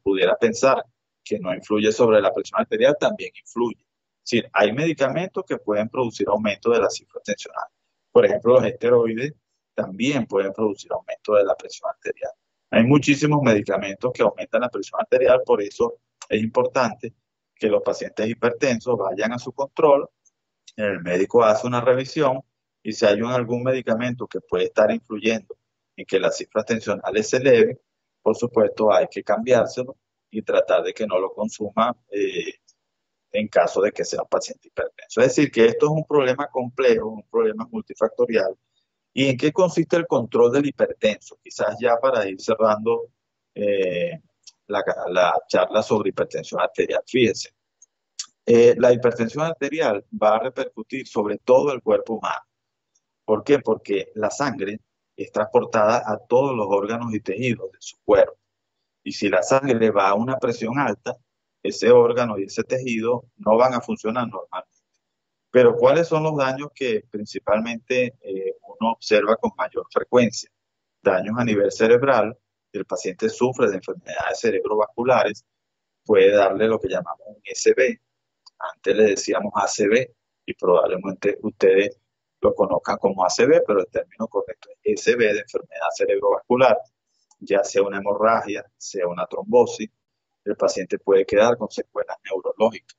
Speaker 1: pudiera pensar que no influye sobre la presión arterial, también influye. Es decir, hay medicamentos que pueden producir aumento de la cifra tensional. Por ejemplo, los esteroides también pueden producir aumento de la presión arterial. Hay muchísimos medicamentos que aumentan la presión arterial, por eso es importante que los pacientes hipertensos vayan a su control, el médico hace una revisión y si hay algún medicamento que puede estar influyendo en que las cifras tensionales se eleven, por supuesto hay que cambiárselo y tratar de que no lo consuma en caso de que sea un paciente hipertenso. Es decir, que esto es un problema complejo, un problema multifactorial. ¿Y en qué consiste el control del hipertenso? Quizás ya para ir cerrando eh, la charla sobre hipertensión arterial. Fíjense, la hipertensión arterial va a repercutir sobre todo el cuerpo humano. ¿Por qué? Porque la sangre es transportada a todos los órganos y tejidos de su cuerpo. Y si la sangre va a una presión alta, ese órgano y ese tejido no van a funcionar normalmente. Pero ¿cuáles son los daños que principalmente uno observa con mayor frecuencia? Daños a nivel cerebral, el paciente sufre de enfermedades cerebrovasculares, puede darle lo que llamamos un SB, antes le decíamos ACV y probablemente ustedes lo conozcan como ACV, pero el término correcto es SB de enfermedad cerebrovascular, ya sea una hemorragia, sea una trombosis, el paciente puede quedar con secuelas neurológicas,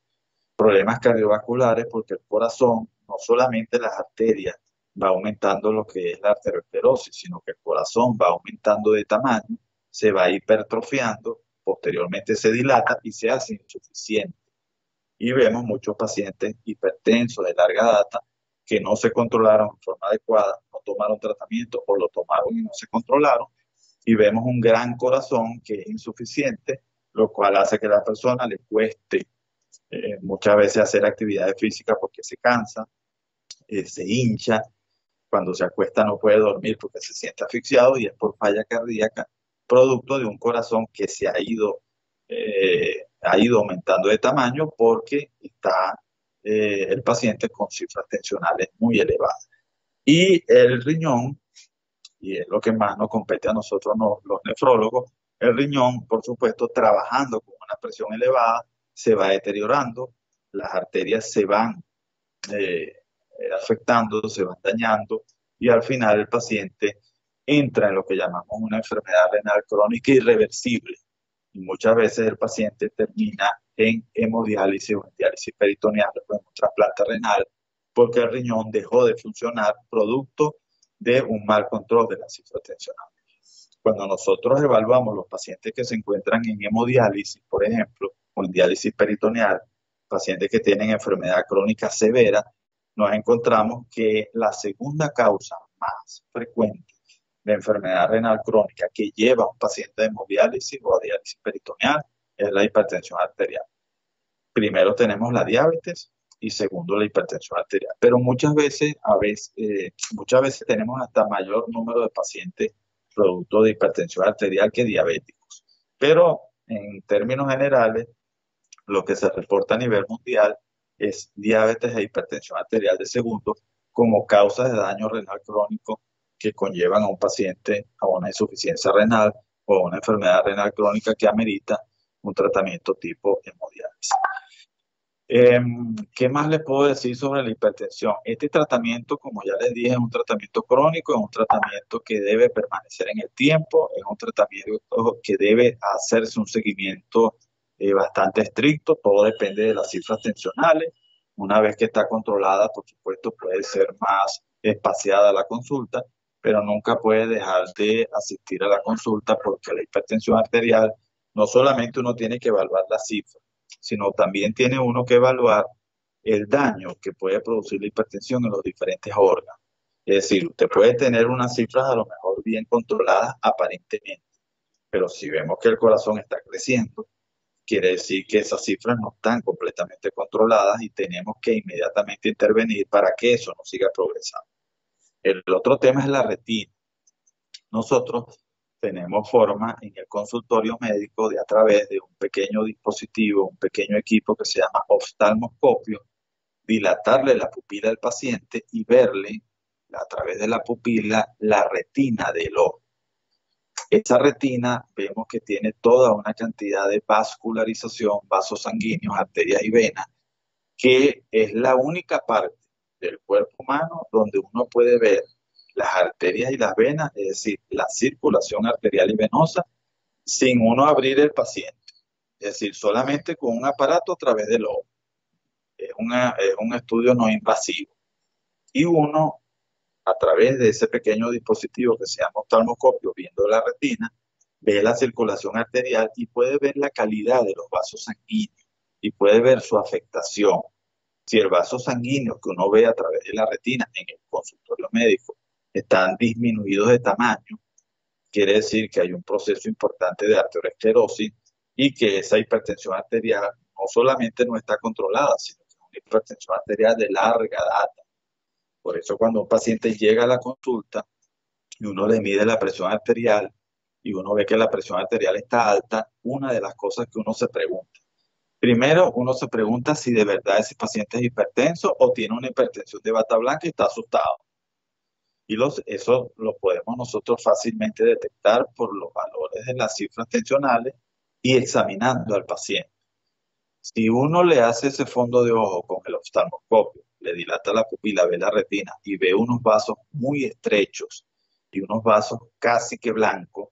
Speaker 1: problemas cardiovasculares porque el corazón, no solamente las arterias, va aumentando lo que es la arteriosclerosis, sino que el corazón va aumentando de tamaño, se va hipertrofiando, posteriormente se dilata y se hace insuficiente y vemos muchos pacientes hipertensos de larga data que no se controlaron de forma adecuada, no tomaron tratamiento o lo tomaron y no se controlaron y vemos un gran corazón que es insuficiente, lo cual hace que a la persona le cueste muchas veces hacer actividades físicas porque se cansa, se hincha, cuando se acuesta no puede dormir porque se siente asfixiado y es por falla cardíaca, producto de un corazón que se ha ido aumentando de tamaño porque está el paciente con cifras tensionales muy elevadas. Y el riñón, y es lo que más nos compete a nosotros los nefrólogos, el riñón, por supuesto, trabajando con una presión elevada, se va deteriorando, las arterias se van eh, afectando, se van dañando y al final el paciente entra en lo que llamamos una enfermedad renal crónica irreversible. Y muchas veces el paciente termina en hemodiálisis o en diálisis peritoneal o en un trasplante renal porque el riñón dejó de funcionar producto de un mal control de la cifra tensional. Cuando nosotros evaluamos los pacientes que se encuentran en hemodiálisis, por ejemplo, o en diálisis peritoneal, pacientes que tienen enfermedad crónica severa, nos encontramos que la segunda causa más frecuente de enfermedad renal crónica que lleva a un paciente de hemodiálisis o a diálisis peritoneal es la hipertensión arterial. Primero tenemos la diabetes y segundo la hipertensión arterial. Pero muchas veces tenemos hasta mayor número de pacientes producto de hipertensión arterial que diabéticos. Pero en términos generales, lo que se reporta a nivel mundial es diabetes e hipertensión arterial de segundo como causas de daño renal crónico que conllevan a un paciente a una insuficiencia renal o a una enfermedad renal crónica que amerita un tratamiento tipo hemodiálisis. ¿Qué más les puedo decir sobre la hipertensión? Este tratamiento, como ya les dije, es un tratamiento crónico, es un tratamiento que debe permanecer en el tiempo, es un tratamiento que debe hacerse un seguimiento bastante estricto, todo depende de las cifras tensionales. Una vez que está controlada, por supuesto, puede ser más espaciada la consulta, pero nunca puede dejar de asistir a la consulta porque la hipertensión arterial no solamente uno tiene que evaluar las cifras, sino también tiene uno que evaluar el daño que puede producir la hipertensión en los diferentes órganos. Es decir, usted puede tener unas cifras a lo mejor bien controladas aparentemente, pero si vemos que el corazón está creciendo, quiere decir que esas cifras no están completamente controladas y tenemos que inmediatamente intervenir para que eso no siga progresando. El otro tema es la retina. Nosotros tenemos forma en el consultorio médico de a través de un pequeño dispositivo, un pequeño equipo que se llama oftalmoscopio, dilatarle la pupila al paciente y verle a través de la pupila la retina del ojo. Esa retina vemos que tiene toda una cantidad de vascularización, vasos sanguíneos, arterias y venas, que es la única parte del cuerpo humano donde uno puede ver las arterias y las venas, es decir, la circulación arterial y venosa, sin uno abrir el paciente. Es decir, solamente con un aparato a través del ojo. Es un estudio no invasivo. Y uno, a través de ese pequeño dispositivo que se llama oftalmoscopio, viendo la retina, ve la circulación arterial y puede ver la calidad de los vasos sanguíneos y puede ver su afectación. Si el vaso sanguíneo que uno ve a través de la retina en el consultorio médico están disminuidos de tamaño, quiere decir que hay un proceso importante de arteriosclerosis y que esa hipertensión arterial no solamente no está controlada, sino que es una hipertensión arterial de larga data. Por eso cuando un paciente llega a la consulta y uno le mide la presión arterial y uno ve que la presión arterial está alta, una de las cosas que uno se pregunta. Primero, uno se pregunta si de verdad ese paciente es hipertenso o tiene una hipertensión de bata blanca y está asustado. Y eso lo podemos nosotros fácilmente detectar por los valores de las cifras tensionales y examinando al paciente. Si uno le hace ese fondo de ojo con el oftalmoscopio, le dilata la pupila, ve la retina y ve unos vasos muy estrechos y unos vasos casi que blancos,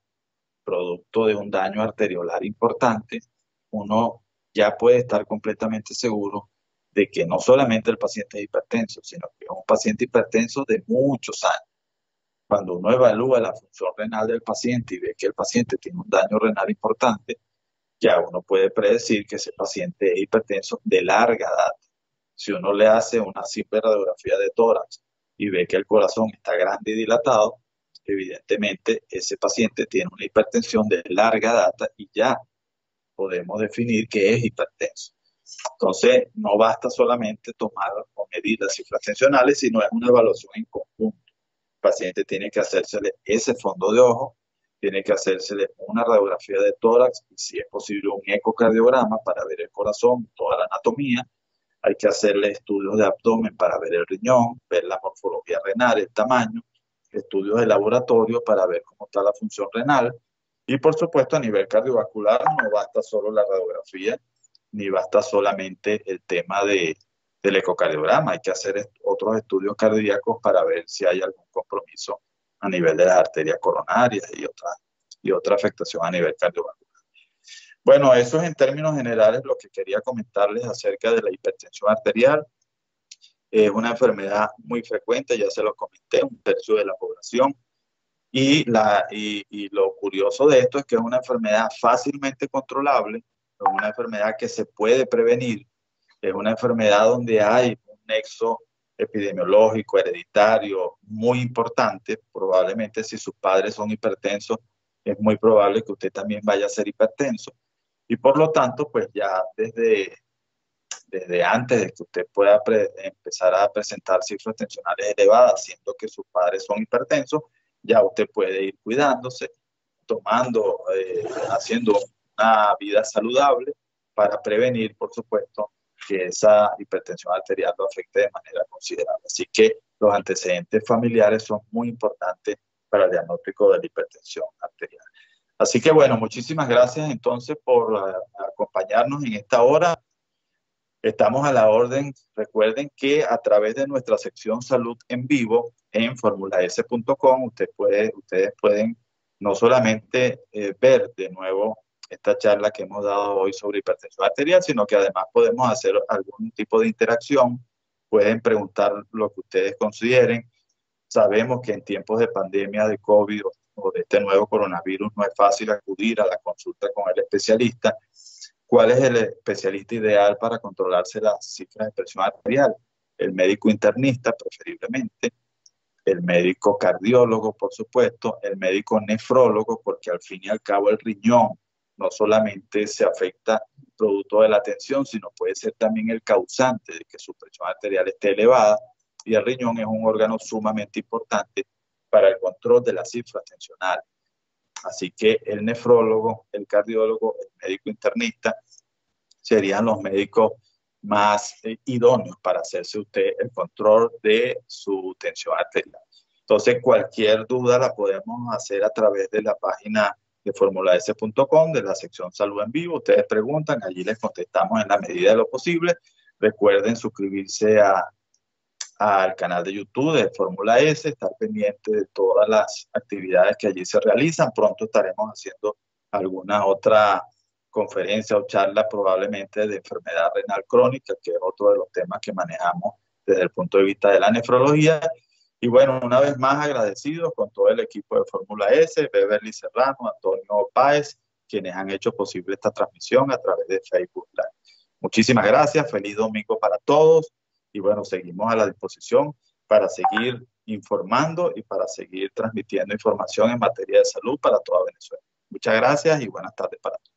Speaker 1: producto de un daño arteriolar importante, uno ya puede estar completamente seguro de que no solamente el paciente es hipertenso, sino que es un paciente hipertenso de muchos años. Cuando uno evalúa la función renal del paciente y ve que el paciente tiene un daño renal importante, ya uno puede predecir que ese paciente es hipertenso de larga data. Si uno le hace una simple radiografía de tórax y ve que el corazón está grande y dilatado, evidentemente ese paciente tiene una hipertensión de larga data y ya podemos definir que es hipertenso. Entonces, no basta solamente tomar o medir las cifras tensionales, sino es una evaluación en conjunto. El paciente tiene que hacérsele ese fondo de ojo, tiene que hacérsele una radiografía de tórax y si es posible un ecocardiograma para ver el corazón, toda la anatomía. Hay que hacerle estudios de abdomen para ver el riñón, ver la morfología renal, el tamaño, estudios de laboratorio para ver cómo está la función renal. Y por supuesto a nivel cardiovascular no basta solo la radiografía, ni basta solamente el tema del ecocardiograma. Hay que hacer otros estudios cardíacos para ver si hay algún compromiso a nivel de las arterias coronarias y otra afectación a nivel cardiovascular. Bueno, eso es en términos generales lo que quería comentarles acerca de la hipertensión arterial. Es una enfermedad muy frecuente, ya se lo comenté, 1/3 de la población. Y lo curioso de esto es que es una enfermedad fácilmente controlable, es una enfermedad que se puede prevenir, es una enfermedad donde hay un nexo epidemiológico, hereditario, muy importante. Probablemente si sus padres son hipertensos, es muy probable que usted también vaya a ser hipertenso. Y por lo tanto, pues ya desde antes de que usted pueda empezar a presentar cifras tensionales elevadas, siendo que sus padres son hipertensos, ya usted puede ir cuidándose, tomando, haciendo una vida saludable para prevenir, por supuesto, que esa hipertensión arterial lo afecte de manera considerable. Así que los antecedentes familiares son muy importantes para el diagnóstico de la hipertensión arterial. Así que bueno, muchísimas gracias entonces por acompañarnos en esta hora. Estamos a la orden. Recuerden que a través de nuestra sección Salud en Vivo en formulaes.com ustedes pueden no solamente ver de nuevo esta charla que hemos dado hoy sobre hipertensión arterial, sino que además podemos hacer algún tipo de interacción. Pueden preguntar lo que ustedes consideren. Sabemos que en tiempos de pandemia de COVID o de este nuevo coronavirus no es fácil acudir a la consulta con el especialista. ¿Cuál es el especialista ideal para controlarse las cifras de presión arterial? El médico internista, preferiblemente, el médico cardiólogo, por supuesto, el médico nefrólogo, porque al fin y al cabo el riñón no solamente se afecta producto de la tensión, sino puede ser también el causante de que su presión arterial esté elevada, y el riñón es un órgano sumamente importante para el control de las cifras tensionales. Así que el nefrólogo, el cardiólogo, el médico internista serían los médicos más idóneos para hacerse usted el control de su tensión arterial. Entonces, cualquier duda la podemos hacer a través de la página de formulaes.com, de la sección Salud en Vivo. Ustedes preguntan, allí les contestamos en la medida de lo posible. Recuerden suscribirse al canal de YouTube de Fórmula S, estar pendiente de todas las actividades que allí se realizan. Pronto estaremos haciendo alguna otra conferencia o charla probablemente de enfermedad renal crónica, que es otro de los temas que manejamos desde el punto de vista de la nefrología. Y bueno, una vez más agradecidos con todo el equipo de Fórmula S, Beverly Serrano, Antonio Páez, quienes han hecho posible esta transmisión a través de Facebook Live. Muchísimas gracias, feliz domingo para todos. Y bueno, seguimos a la disposición para seguir informando y para seguir transmitiendo información en materia de salud para toda Venezuela. Muchas gracias y buenas tardes para todos.